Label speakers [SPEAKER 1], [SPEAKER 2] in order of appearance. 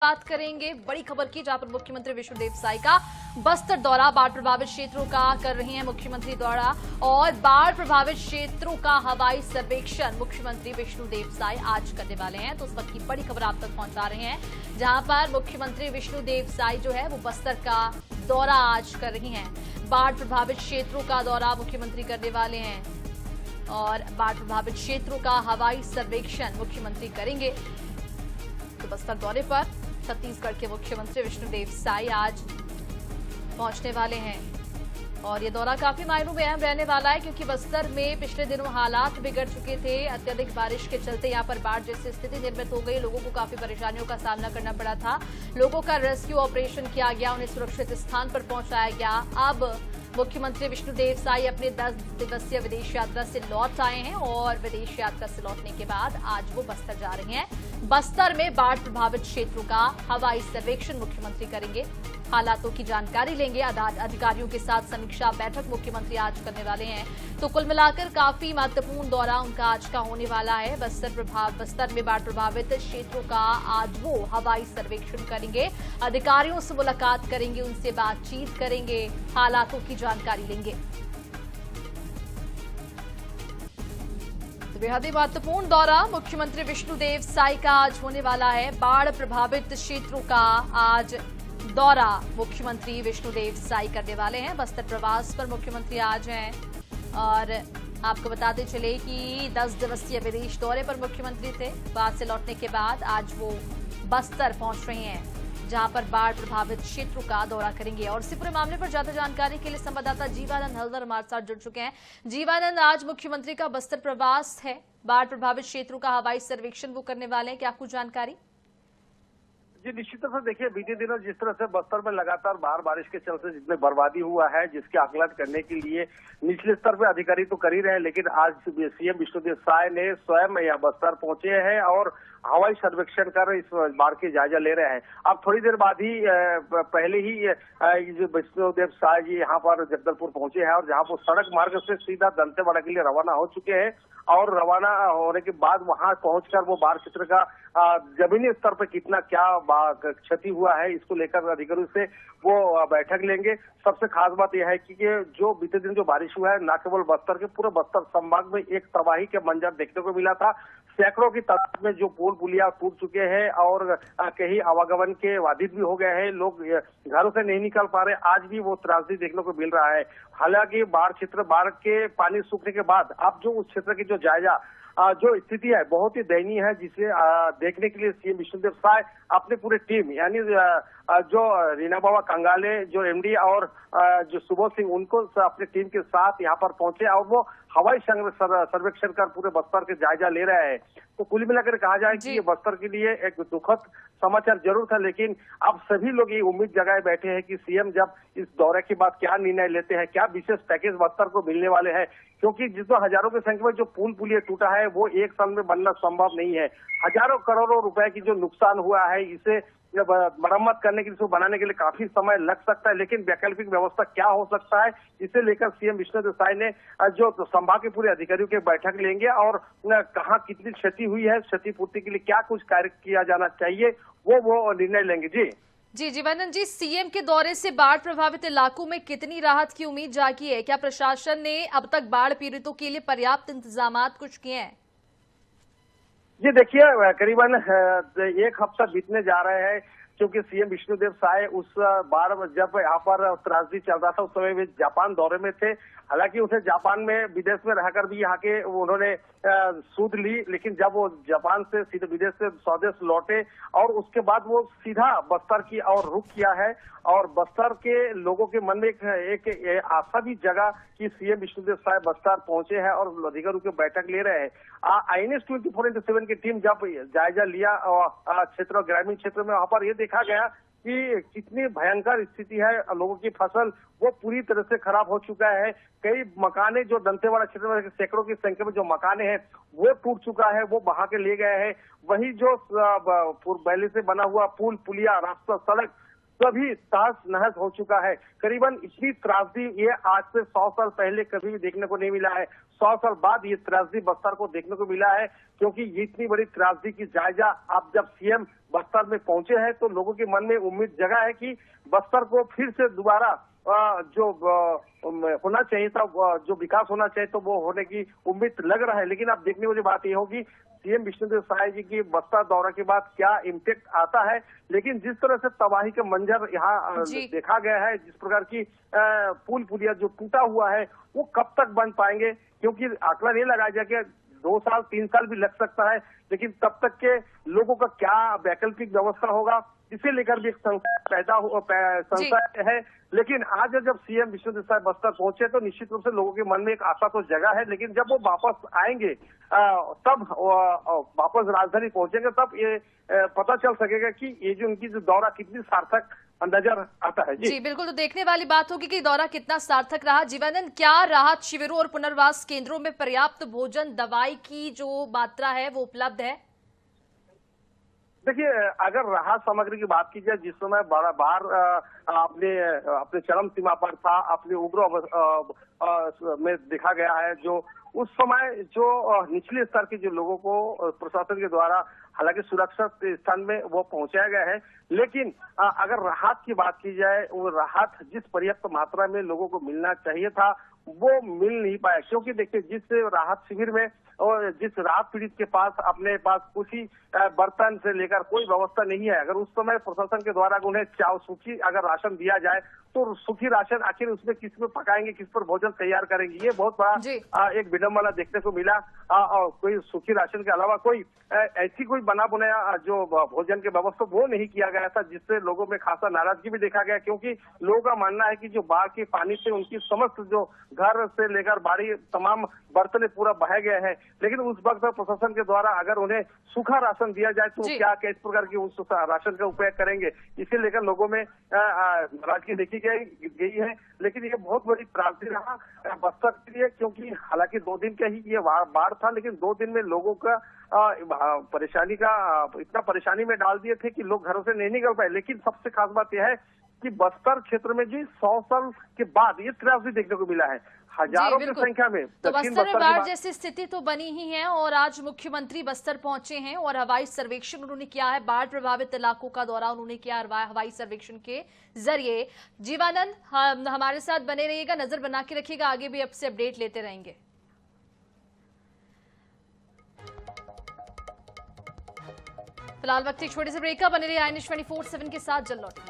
[SPEAKER 1] मुलाकात करेंगे। बड़ी खबर की, जहां पर मुख्यमंत्री विष्णुदेव साई का बस्तर दौरा, बाढ़ प्रभावित क्षेत्रों का कर रही हैं मुख्यमंत्री दौरा और बाढ़ प्रभावित क्षेत्रों का हवाई सर्वेक्षण मुख्यमंत्री विष्णुदेव साई आज करने वाले हैं। तो उस वक्त की बड़ी खबर आप तक पहुंचा रहे हैं, जहां पर मुख्यमंत्री विष्णुदेव साई जो है वो बस्तर का दौरा आज कर रही हैं। बाढ़ प्रभावित क्षेत्रों का दौरा मुख्यमंत्री करने वाले हैं और बाढ़ प्रभावित क्षेत्रों का हवाई सर्वेक्षण मुख्यमंत्री करेंगे। तो बस्तर दौरे पर छत्तीसगढ़ के मुख्यमंत्री विष्णुदेव साई आज पहुंचने वाले हैं और ये दौरा काफी मायनों में अहम रहने वाला है, क्योंकि बस्तर में पिछले दिनों हालात बिगड़ चुके थे। अत्यधिक बारिश के चलते यहां पर बाढ़ जैसी स्थिति निर्मित हो गई। लोगों को काफी परेशानियों का सामना करना पड़ा था। लोगों का रेस्क्यू ऑपरेशन किया गया, उन्हें सुरक्षित स्थान पर पहुंचाया गया। अब मुख्यमंत्री विष्णुदेव साई अपने 10 दिवसीय विदेश यात्रा से लौट आए हैं और विदेश यात्रा से लौटने के बाद आज वो बस्तर जा रहे हैं। बस्तर में बाढ़ प्रभावित क्षेत्रों का हवाई सर्वेक्षण मुख्यमंत्री करेंगे, हालातों की जानकारी लेंगे। अधिकारियों के साथ समीक्षा बैठक मुख्यमंत्री आज करने वाले हैं। तो कुल मिलाकर काफी महत्वपूर्ण दौरा उनका आज का होने वाला है। बस्तर में बाढ़ प्रभावित क्षेत्रों का आज वो हवाई सर्वेक्षण करेंगे, अधिकारियों से मुलाकात करेंगे, उनसे बातचीत करेंगे, हालातों की जानकारी लेंगे। बेहद ही महत्वपूर्ण दौरा मुख्यमंत्री विष्णुदेव साई का आज होने वाला है। बाढ़ प्रभावित क्षेत्रों का आज दौरा मुख्यमंत्री विष्णुदेव साई करने वाले हैं। बस्तर प्रवास पर मुख्यमंत्री आज हैं और आपको बताते चले कि 10 दिवसीय विदेश दौरे पर मुख्यमंत्री थे। बाद से लौटने के बाद आज वो बस्तर पहुंच रहे हैं, जहां पर बाढ़ प्रभावित क्षेत्रों का दौरा करेंगे। और इसी पूरे मामले पर ज्यादा जानकारी के लिए संवाददाता जीवानंद हल्दर हमारे साथ जुड़ चुके हैं। जीवानंद, आज मुख्यमंत्री का बस्तर प्रवास है, बाढ़ प्रभावित क्षेत्रों का हवाई सर्वेक्षण वो करने वाले हैं, क्या कुछ जानकारी?
[SPEAKER 2] जी, निश्चित तौर से देखिए, बीते दिनों जिस तरह से बस्तर में लगातार बारिश के चलते जितने बर्बादी हुआ है, जिसके आकलन करने के लिए निचले स्तर पे अधिकारी तो कर ही रहे हैं, लेकिन आज सीएम विष्णुदेव साई ने स्वयं यहाँ बस्तर पहुंचे हैं और हवाई सर्वेक्षण कर इस बाढ़ की जायजा ले रहे हैं। अब थोड़ी देर बाद ही पहले ही विष्णुदेव साई जी यहाँ पर जगदलपुर पहुंचे हैं और जहाँ पर सड़क मार्ग से सीधा दंतेवाड़ा के लिए रवाना हो चुके हैं और रवाना होने के बाद वहां पहुंचकर वो बाढ़ क्षेत्र का जमीनी स्तर पर कितना क्या क्षति हुआ है, इसको लेकर अधिकारियों से वो बैठक लेंगे। सबसे खास बात यह है कि जो बीते दिन जो बारिश हुआ है, न केवल बस्तर के, पूरे बस्तर संभाग में एक तबाही के मंजर देखने को मिला था। सैकड़ों की तादाद में जो पुल पुलिया टूट चुके हैं और कहीं आवागमन के बाधित भी हो गए हैं, लोग घरों से नहीं निकल पा रहे। आज भी वो त्रासदी देखने को मिल रहा है। हालांकि बाढ़ के पानी सूखने के बाद अब जो उस क्षेत्र की जो जायजा जो स्थिति है बहुत ही दयनीय है, जिसे देखने के लिए सीएम विष्णुदेव साई अपने पूरे टीम यानी जो रीना बाबा कंगाले जो एमडी और जो सुबोध सिंह, उनको अपने टीम के साथ यहाँ पर पहुंचे और वो हवाई सर्वेक्षण कर पूरे बस्तर के जायजा ले रहे हैं। तो कुल मिलाकर कहा जाए कि ये बस्तर के लिए एक दुखद समाचार जरूर था, लेकिन अब सभी लोग ये उम्मीद जगाए बैठे हैं कि सीएम जब इस दौरे के बाद क्या निर्णय लेते हैं, क्या विशेष पैकेज बस्तर को मिलने वाले हैं, क्योंकि जिसमें हजारों की संख्या में जो पुल पुलिया टूटा है वो एक साल में बनना संभव नहीं है। हजारों करोड़ों रुपए की जो नुकसान हुआ है, इसे मरम्मत करने के लिए, बनाने के लिए काफी समय लग सकता है, लेकिन वैकल्पिक व्यवस्था क्या हो सकता है, इसे लेकर सीएम विष्णुदेव साई ने जो संभाग के पूरे अधिकारियों की बैठक लेंगे और कहाँ कितनी क्षति हुई है, क्षतिपूर्ति के लिए क्या कुछ कार्य किया जाना चाहिए, वो निर्णय लेंगे। जी
[SPEAKER 1] जीवानंद जी, सीएम के दौरे से बाढ़ प्रभावित इलाकों में कितनी राहत की उम्मीद जागी है? क्या प्रशासन ने अब तक बाढ़ पीड़ितों के लिए पर्याप्त इंतजाम कुछ किए हैं?
[SPEAKER 2] ये देखिए, करीबन एक हफ्ता बीतने जा रहे हैं, क्योंकि सीएम विष्णुदेव साई उस बार जब यहाँ पर त्रासदी चल रहा था उस समय वे जापान दौरे में थे। हालांकि उसे जापान में विदेश में रहकर भी यहाँ के उन्होंने सूद ली, लेकिन जब वो जापान से सीधे विदेश से स्वदेश लौटे और उसके बाद वो सीधा बस्तर की ओर रुख किया है और बस्तर के लोगों के मन में एक आशा भी जगा कि सीएम विष्णुदेव साई बस्तर पहुंचे हैं और अधिकारियों की बैठक ले रहे हैं। INS 24/7 की टीम जब जायजा लिया क्षेत्र ग्रामीण क्षेत्र में, वहां पर ये देखा गया कि कितनी भयंकर स्थिति है। लोगों की फसल वो पूरी तरह से खराब हो चुका है। कई मकाने जो दंतेवाड़ा क्षेत्र में सैकड़ों की संख्या में जो मकाने हैं वो टूट चुका है, वो बहा के ले गए हैं। वही जो पहले से बना हुआ पुल पुलिया रास्ता सड़क सभी तहस नहस हो चुका है। करीबन इतनी त्रासदी ये आज से 100 साल पहले कभी भी देखने को नहीं मिला है। 100 साल बाद ये त्रासदी बस्तर को देखने को मिला है, क्योंकि ये इतनी बड़ी त्रासदी की जायजा अब जब सीएम बस्तर में पहुंचे हैं, तो लोगों के मन में उम्मीद जगा है कि बस्तर को फिर से दोबारा जो होना चाहिए था, जो विकास होना चाहिए तो वो होने की उम्मीद लग रहा है। लेकिन अब देखने वाली बात ये होगी सीएम विष्णुदेव साय जी की बस्तर दौरा के बाद क्या इम्पैक्ट आता है। लेकिन जिस तरह से तबाही का मंजर यहाँ देखा गया है, जिस प्रकार की पुल पुलिया जो टूटा हुआ है वो कब तक बन पाएंगे, क्योंकि आंकड़ा नहीं लगाया जाए कि 2 साल 3 साल भी लग सकता है, लेकिन तब तक के लोगों का क्या वैकल्पिक व्यवस्था होगा इसे लेकर भी एक संशय है। लेकिन आज जब सीएम विष्णुदेव साय बस्तर पहुंचे तो निश्चित रूप से लोगों के मन में एक आशा तो जगा है। लेकिन जब वो वापस आएंगे तब वापस राजधानी पहुंचेंगे तब ये पता चल सकेगा कि ये जो उनकी जो दौरा कितनी सार्थक नजर आता है।
[SPEAKER 1] जी बिल्कुल, तो देखने वाली बात होगी कि दौरा कितना सार्थक रहा। जीवानंद, क्या राहत शिविरों और पुनर्वास केंद्रों में पर्याप्त भोजन दवाई की जो मात्रा है वो उपलब्ध है?
[SPEAKER 2] देखिए, अगर राहत सामग्री की बात की जाए, जिस समय बार अपने चरम सीमा पर था, अपने उग्र में देखा गया है, जो उस समय जो निचले स्तर के जो लोगों को प्रशासन के द्वारा हालांकि सुरक्षित स्थान में वो पहुंचाया गया है, लेकिन अगर राहत की बात की जाए, वो राहत जिस पर्याप्त मात्रा में लोगों को मिलना चाहिए था वो मिल नहीं पाया। क्योंकि देखिए, जिस राहत शिविर में और जिस राहत पीड़ित के पास अपने पास कुछ ही बर्तन से लेकर कोई व्यवस्था नहीं है, अगर उस समय प्रशासन के द्वारा उन्हें सूखी अगर राशन दिया जाए तो सूखी राशन आखिर उसमें किस में पकाएंगे, किस पर भोजन तैयार करेंगे, ये बहुत बड़ा एक विडंबना देखने को मिला। और कोई सूखी राशन के अलावा कोई ऐसी कोई बना बनाया जो भोजन की व्यवस्था वो नहीं किया गया था, जिससे लोगों में खासा नाराजगी भी देखा गया। क्योंकि लोगों का मानना है कि जो बाढ़ के पानी से उनकी समस्त जो घर से लेकर बाड़ी तमाम बर्तन पूरा बह गए हैं, लेकिन उस वक्त प्रशासन के द्वारा अगर उन्हें सूखा राशन दिया जाए तो क्या किस प्रकार की उस राशन का उपयोग करेंगे, इसे लेकर लोगों में नाराजगी देखी गई है। लेकिन ये बहुत बड़ी प्राप्ति रहा बस्तर के लिए, क्योंकि हालांकि 2 दिन का ही ये बाढ़ था, लेकिन 2 दिन में लोगों का परेशानी का इतना परेशानी में डाल दिए थे कि लोग घरों से नहीं निकल पाए। लेकिन सबसे खास बात यह है कि बस्तर क्षेत्र में जी 100 साल के बाद ये त्रासदी देखने को मिला है, हजारों की संख्या में।
[SPEAKER 1] तो बस्तर में बाढ़ जैसी स्थिति तो बनी ही है और आज मुख्यमंत्री बस्तर पहुंचे हैं और हवाई सर्वेक्षण उन्होंने किया है। बाढ़ प्रभावित इलाकों का दौरा उन्होंने किया हवाई सर्वेक्षण के जरिए। जीवानंद, हमारे साथ बने रहिएगा, नजर बना के रखिएगा, आगे भी आपसे अपडेट लेते रहेंगे। फिलहाल वक्त एक छोटे से ब्रेक का, बने रहिए INH 24/7 के साथ। जल्द लौटेंगे।